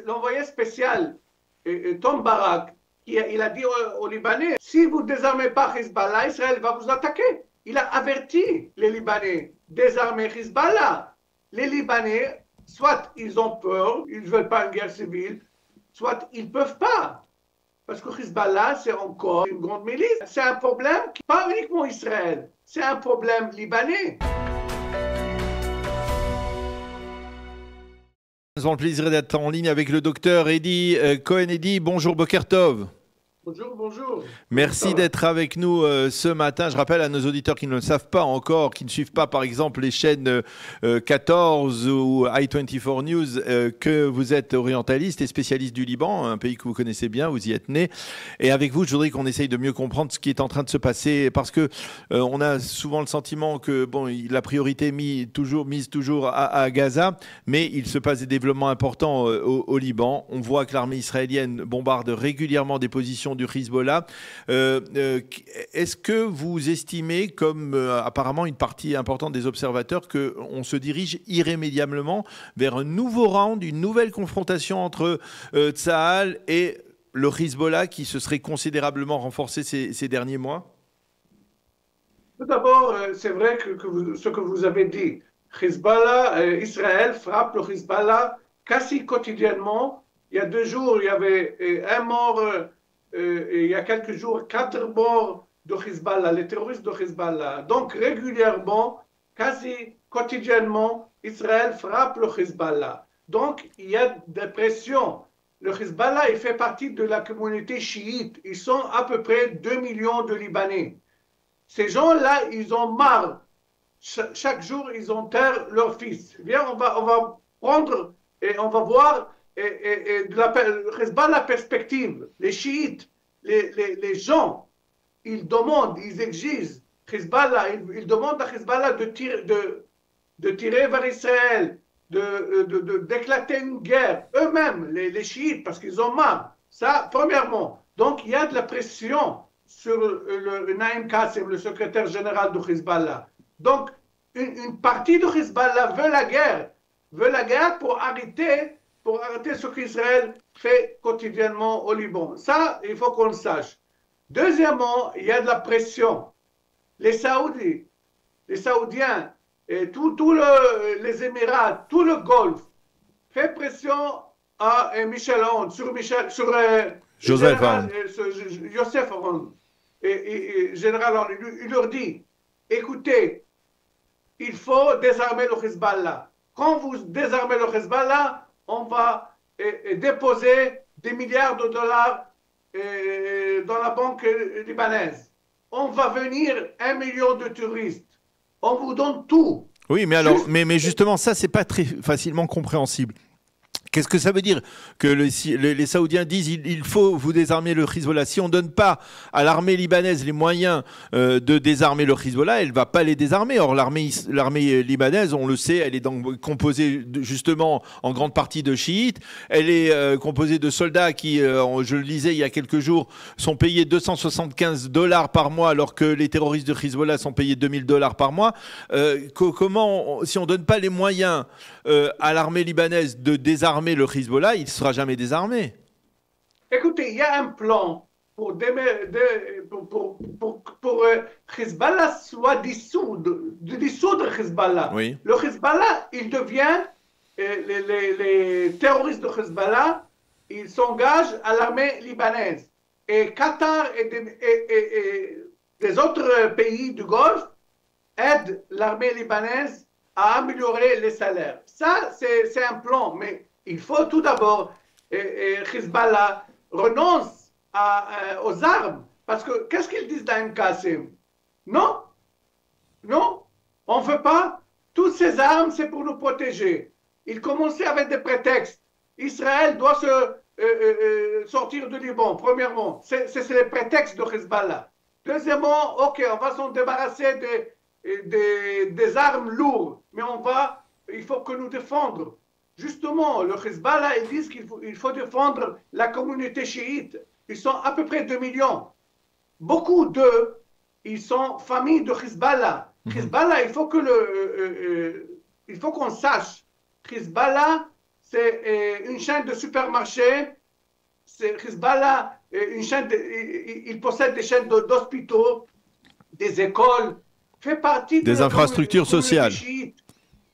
l'envoyé spécial, Tom Barak, il a dit aux Libanais, si vous ne désarmez pas Hezbollah, Israël va vous attaquer. Il a averti les Libanais, désarmer Hezbollah. Les Libanais, soit ils ont peur, ils ne veulent pas une guerre civile, soit ils ne peuvent pas. Parce que Hezbollah, c'est encore une grande milice. C'est un problème, pas uniquement Israël, c'est un problème libanais. Nous avons le plaisir d'être en ligne avec le docteur Edi Cohen. Edi, bonjour Boker Tov. Bonjour, bonjour. Merci d'être avec nous ce matin. Je rappelle à nos auditeurs qui ne le savent pas encore, qui ne suivent pas par exemple les chaînes 14 ou i24 News, que vous êtes orientaliste et spécialiste du Liban, un pays que vous connaissez bien, vous y êtes né. Et avec vous, je voudrais qu'on essaye de mieux comprendre ce qui est en train de se passer, parce que on a souvent le sentiment que bon, la priorité est mise toujours à Gaza, mais il se passe des développements importants au Liban. On voit que l'armée israélienne bombarde régulièrement des positions du Hezbollah. Est-ce que vous estimez, comme apparemment une partie importante des observateurs, qu'on se dirige irrémédiablement vers un nouveau round, une nouvelle confrontation entre Tsahal et le Hezbollah qui se serait considérablement renforcé ces derniers mois? Tout d'abord, c'est vrai ce que vous avez dit. Hezbollah, Israël frappe le Hezbollah quasi quotidiennement. Il y a 2 jours, il y avait un mort. Il y a quelques jours, 4 morts de Hezbollah, les terroristes de Hezbollah. Donc régulièrement, quasi quotidiennement, Israël frappe le Hezbollah. Donc il y a des pressions. Le Hezbollah, il fait partie de la communauté chiite. Ils sont à peu près 2 millions de Libanais. Ces gens-là, ils ont marre. Chaque jour, ils enterrent leur fils. Viens, on va prendre et on va voir de la Hezbollah perspective. Les chiites, les gens, ils demandent, ils exigent Hezbollah, ils demandent à Hezbollah de tirer vers Israël, d'éclater une guerre, eux-mêmes, les chiites, parce qu'ils ont marre. Ça, premièrement. Donc, il y a de la pression sur le Naïm Qassem, le secrétaire général de Hezbollah. Donc, une partie de Hezbollah veut la guerre pour arrêter ce qu'Israël fait quotidiennement au Liban. Ça, il faut qu'on le sache. Deuxièmement, il y a de la pression. Les Saoudiens, et les Émirats, tout le Golfe, fait pression à Michel Aoun, sur Joseph Aoun. Joseph Aoun. Général Aoun, il leur dit, écoutez, il faut désarmer le Hezbollah. Quand vous désarmez le Hezbollah, on va déposer des milliards de dollars dans la banque libanaise. On va venir 1 million de touristes. On vous donne tout. Oui, mais alors, mais justement, ça, c'est pas très facilement compréhensible. Qu'est-ce que ça veut dire que les Saoudiens disent il faut vous désarmer le Hezbollah? Si on ne donne pas à l'armée libanaise les moyens de désarmer le Hezbollah, elle ne va pas les désarmer. Or, l'armée libanaise, on le sait, elle est composée justement en grande partie de chiites. Elle est composée de soldats qui, je le lisais il y a quelques jours, sont payés $275 par mois, alors que les terroristes de Hezbollah sont payés $2000 par mois. Comment, si on ne donne pas les moyens à l'armée libanaise de désarmer le Hezbollah, il ne sera jamais désarmé. Écoutez, il y a un plan pour Hezbollah soit dissoudre Hezbollah. Oui. Le Hezbollah, il devient, les terroristes de Hezbollah, ils s'engagent à l'armée libanaise. Et Qatar et des autres pays du Golfe aident l'armée libanaise à améliorer les salaires. Ça, c'est un plan, mais il faut tout d'abord Hezbollah renonce aux armes. Parce que qu'est-ce qu'ils disent Naïm Qassem? Non, on ne veut pas. Toutes ces armes, c'est pour nous protéger. Ils commençaient avec des prétextes. Israël doit sortir du Liban, premièrement. C'est les prétextes de Hezbollah. Deuxièmement, ok, on va s'en débarrasser des armes lourdes, mais il faut que nous défendre. Justement, le Hezbollah, ils disent qu'il faut défendre la communauté chiite. Ils sont à peu près 2 millions. Beaucoup d'eux, ils sont familles de Hezbollah. Hezbollah, il faut qu'on sache. Hezbollah, c'est une chaîne de supermarchés. Hezbollah, il possède des chaînes d'hôpitaux, des écoles, fait partie des infrastructures sociales.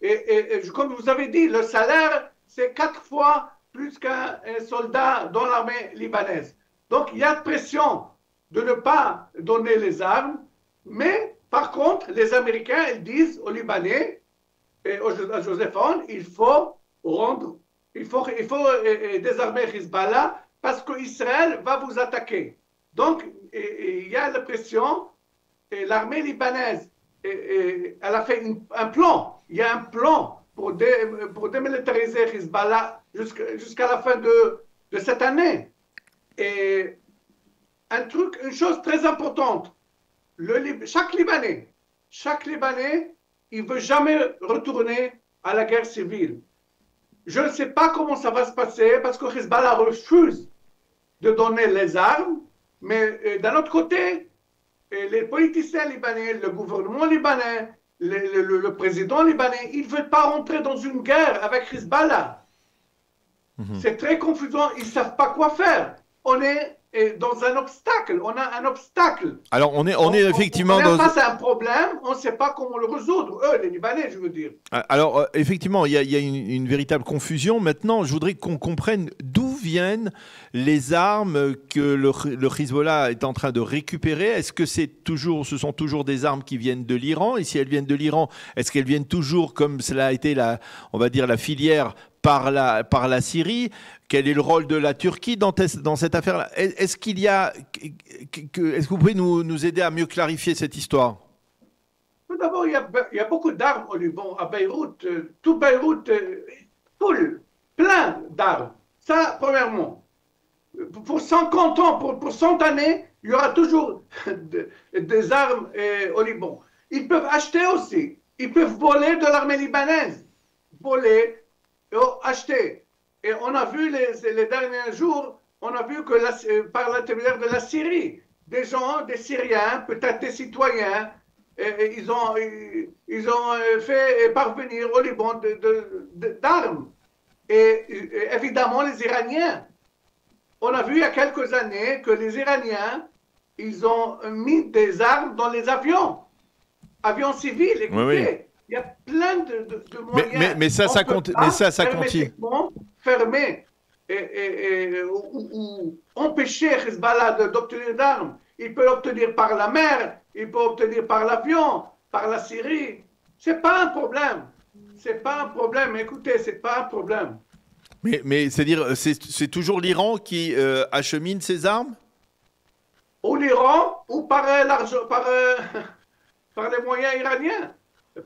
Et comme vous avez dit, le salaire, c'est 4 fois plus qu'un soldat dans l'armée libanaise. Donc, il y a pression de ne pas donner les armes, mais par contre, les Américains, ils disent aux Libanais et à Joseph Aoun, il faut désarmer Hezbollah parce qu'Israël va vous attaquer. Donc, il y a la pression, et l'armée libanaise, elle a fait un plan. Il y a un plan pour démilitariser Hezbollah jusqu'à la fin de cette année. Et une chose très importante, chaque Libanais, il ne veut jamais retourner à la guerre civile. Je ne sais pas comment ça va se passer parce que Hezbollah refuse de donner les armes, mais d'un autre côté, les politiciens libanais, le gouvernement libanais, le président libanais, ils ne veulent pas rentrer dans une guerre avec Hezbollah. C'est très confusant, ils ne savent pas quoi faire. On est dans un obstacle, on a un obstacle. Alors on est effectivement on est face à un problème, on ne sait pas comment le résoudre, eux, les Libanais, je veux dire. Alors effectivement, il y a une véritable confusion. Maintenant, je voudrais qu'on comprenne d'où viennent les armes que le Hezbollah est en train de récupérer. Est-ce que ce sont toujours des armes qui viennent de l'Iran? Et si elles viennent de l'Iran, est-ce qu'elles viennent toujours, comme cela a été on va dire la filière, par la Syrie? Quel est le rôle de la Turquie dans cette affaire-là? Est-ce que vous pouvez nous aider à mieux clarifier cette histoire? Tout d'abord, il y a beaucoup d'armes au Liban, à Beyrouth. Tout Beyrouth, plein d'armes. Ça, premièrement. Pour 50 ans, pour 100 années, il y aura toujours des armes au Liban. Ils peuvent acheter aussi. Ils peuvent voler de l'armée libanaise. Voler, acheter. Et on a vu les derniers jours, on a vu que par l'intermédiaire de la Syrie, des gens, des Syriens, peut-être des citoyens, ils ont fait parvenir au Liban d'armes. Et évidemment, les Iraniens. On a vu il y a quelques années que les Iraniens, ils ont mis des armes dans les avions civils. Écoutez, oui. Il y a plein de moyens. Mais ça continue. Fermer ou empêcher Hezbollah d'obtenir d'armes. Il peut l'obtenir par la mer, il peut l'obtenir par l'avion, par la Syrie. C'est pas un problème. C'est pas un problème. Écoutez, c'est pas un problème. Mais c'est-à-dire, c'est toujours l'Iran qui achemine ses armes? Ou l'Iran, ou par les moyens iraniens.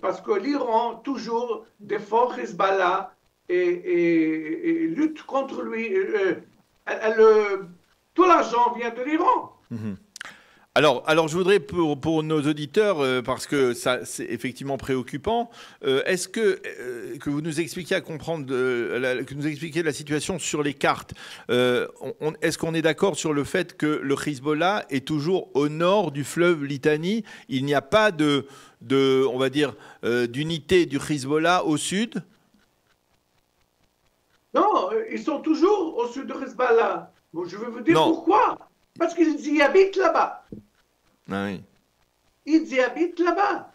Parce que l'Iran toujours défend Hezbollah et lutte contre lui. Tout l'argent vient de l'Iran. Alors, je voudrais pour nos auditeurs, parce que ça c'est effectivement préoccupant, est-ce que vous nous expliquiez que nous expliquiez la situation sur les cartes. Est-ce qu'on est d'accord sur le fait que le Hezbollah est toujours au nord du fleuve Litanie? Il n'y a pas on va dire, d'unité du Hezbollah au sud? Non, ils sont toujours au sud de Hezbollah. Bon, je vais vous dire pourquoi. Parce qu'ils y habitent là-bas. Ah oui. Ils y habitent là-bas.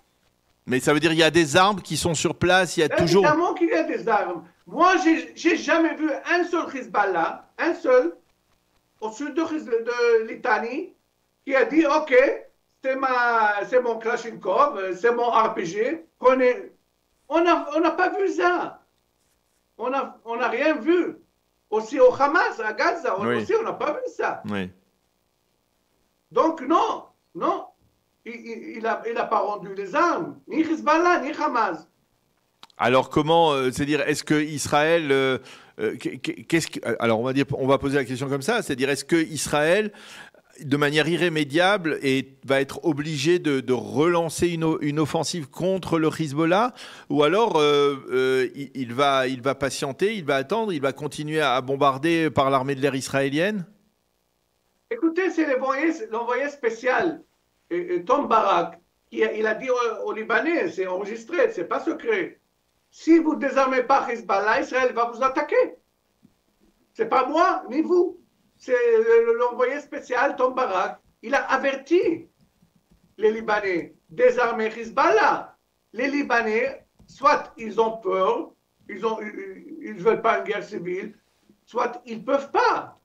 Mais ça veut dire qu'il y a des armes qui sont sur place, il y a toujours... Évidemment qu'il y a des armes. Moi, j'ai jamais vu un seul Hezbollah, un seul, au sud de Litanie, qui a dit, OK, c'est mon Kalachnikov, c'est mon RPG, prenez... On n'a pas vu ça. On n'a rien vu. Aussi au Hamas, à Gaza, aussi, on n'a pas vu ça. Oui. Donc, non, il n'a pas rendu les armes, ni Hezbollah, ni Hamas. Alors, comment, c'est-à-dire, est-ce que Israël, alors on va poser la question comme ça, c'est-à-dire, est-ce que Israël, de manière irrémédiable, va être obligé de relancer une offensive contre le Hezbollah, ou alors il va patienter, il va attendre, il va continuer à bombarder par l'armée de l'air israélienne? Écoutez, c'est l'envoyé spécial, Tom Barak, il a dit aux Libanais, c'est enregistré, c'est pas secret. si vous ne désarmez pas Hezbollah, Israël va vous attaquer. Ce n'est pas moi, ni vous. C'est l'envoyé spécial Tom Barak. Il a averti les Libanais, désarmer Hezbollah. Les Libanais, soit ils ont peur, ils ne veulent pas une guerre civile, soit ils ne peuvent pas.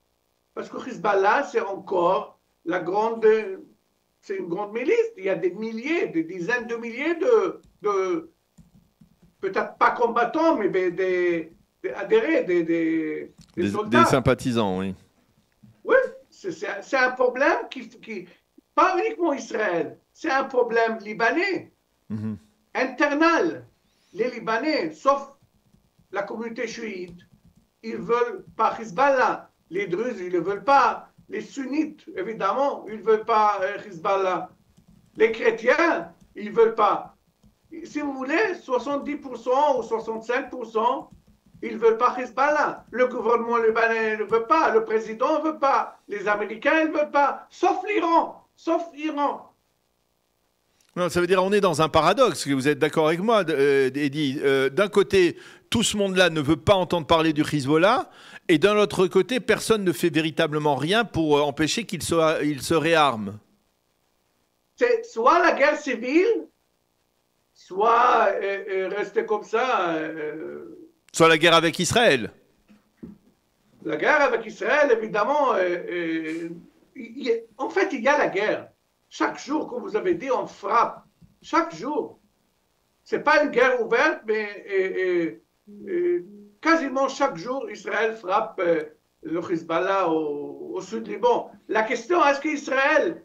Parce que Hezbollah, c'est encore c'est une grande milice. Il y a des milliers, des dizaines de milliers de peut-être pas combattants, mais des adhérés, des soldats. Des sympathisants, oui. Oui, c'est un problème pas uniquement Israël, c'est un problème libanais, internal. Les Libanais, sauf la communauté chiite, ils ne veulent pas Hezbollah. Les Druzes, ils ne veulent pas. Les sunnites, évidemment, ils ne veulent pas Hezbollah. Les chrétiens, ils ne veulent pas. Si vous voulez, 70% ou 65%, ils ne veulent pas Hezbollah. Le gouvernement libanais ne veut pas, le président ne veut pas, les Américains ne veulent pas, sauf l'Iran, sauf l'Iran. Non, ça veut dire qu'on est dans un paradoxe, vous êtes d'accord avec moi, Eddy. D'un côté, tout ce monde-là ne veut pas entendre parler du Hezbollah, et d'un autre côté, personne ne fait véritablement rien pour empêcher qu'il se réarme. C'est soit la guerre civile, soit rester comme ça. Soit la guerre avec Israël. La guerre avec Israël, évidemment, en fait, il y a la guerre. Chaque jour, comme vous avez dit, on frappe. Chaque jour. Ce n'est pas une guerre ouverte, mais quasiment chaque jour, Israël frappe le Hezbollah au sud Liban. La question, est-ce qu'Israël,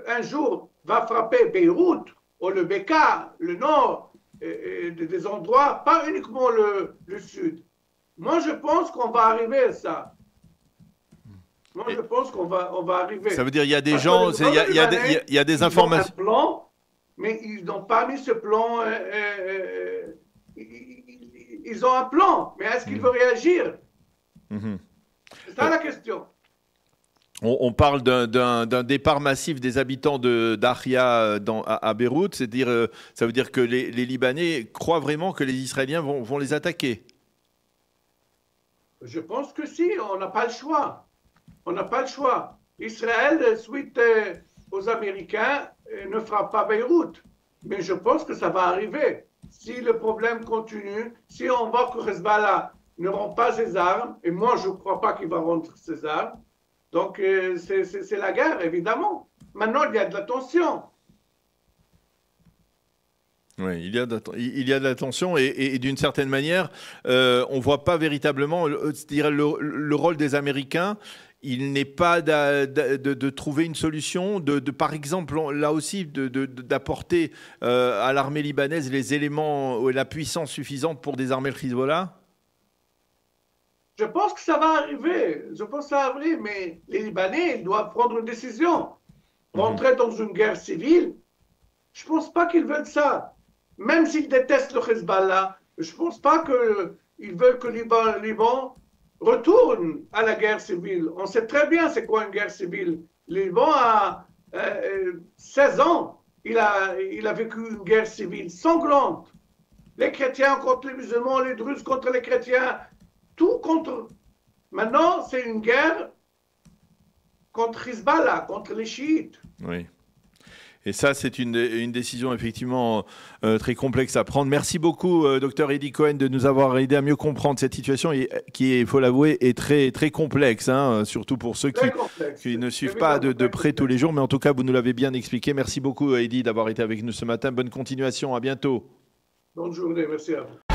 un jour, va frapper Beyrouth, ou le Bekaa, le nord, des endroits, pas uniquement le sud. Moi, je pense qu'on va arriver à ça. Moi, je pense qu'on va arriver. Ça veut dire qu'il y a des gens, il y a des informations. Ils ont un plan, mais ils n'ont pas mis ce plan. Ils ont un plan, mais est-ce qu'ils veulent réagir? C'est ça la question. On parle d'un départ massif des habitants d'Aria à Beyrouth, c'est-à-dire, ça veut dire que les Libanais croient vraiment que les Israéliens vont les attaquer. Je pense que si, on n'a pas le choix. On n'a pas le choix. Israël, suite aux Américains, ne fera pas Beyrouth. Mais je pense que ça va arriver. Si le problème continue, si on voit que Hezbollah ne rend pas ses armes, et moi je ne crois pas qu'il va rendre ses armes, donc c'est la guerre, évidemment. Maintenant, il y a de la tension. Oui, il y a de la tension et d'une certaine manière, on ne voit pas véritablement, c'est-à-dire le rôle des Américains. Il n'est pas de trouver une solution, par exemple, là aussi, d'apporter à l'armée libanaise les éléments, la puissance suffisante pour désarmer le Hezbollah? Je pense que ça va arriver. Je pense que ça va arriver, mais les Libanais ils doivent prendre une décision. Rentrer dans une guerre civile, je ne pense pas qu'ils veulent ça. Même s'ils détestent le Hezbollah, je ne pense pas qu'ils veulent que le Liban retourne à la guerre civile. On sait très bien c'est quoi une guerre civile. Le Liban a 16 ans. Il a vécu une guerre civile sanglante. Les chrétiens contre les musulmans, les Druzes contre les chrétiens, tout contre. Maintenant, c'est une guerre contre Hezbollah, contre les chiites. Oui. Et ça, c'est une décision effectivement très complexe à prendre. Merci beaucoup, Dr Eddy Cohen, de nous avoir aidé à mieux comprendre cette situation qui, il faut l'avouer, est très, très complexe, hein, surtout pour ceux qui ne suivent pas de près tous les jours. Mais en tout cas, vous nous l'avez bien expliqué. Merci beaucoup, Eddy, d'avoir été avec nous ce matin. Bonne continuation. À bientôt. Bonne journée. Merci à vous.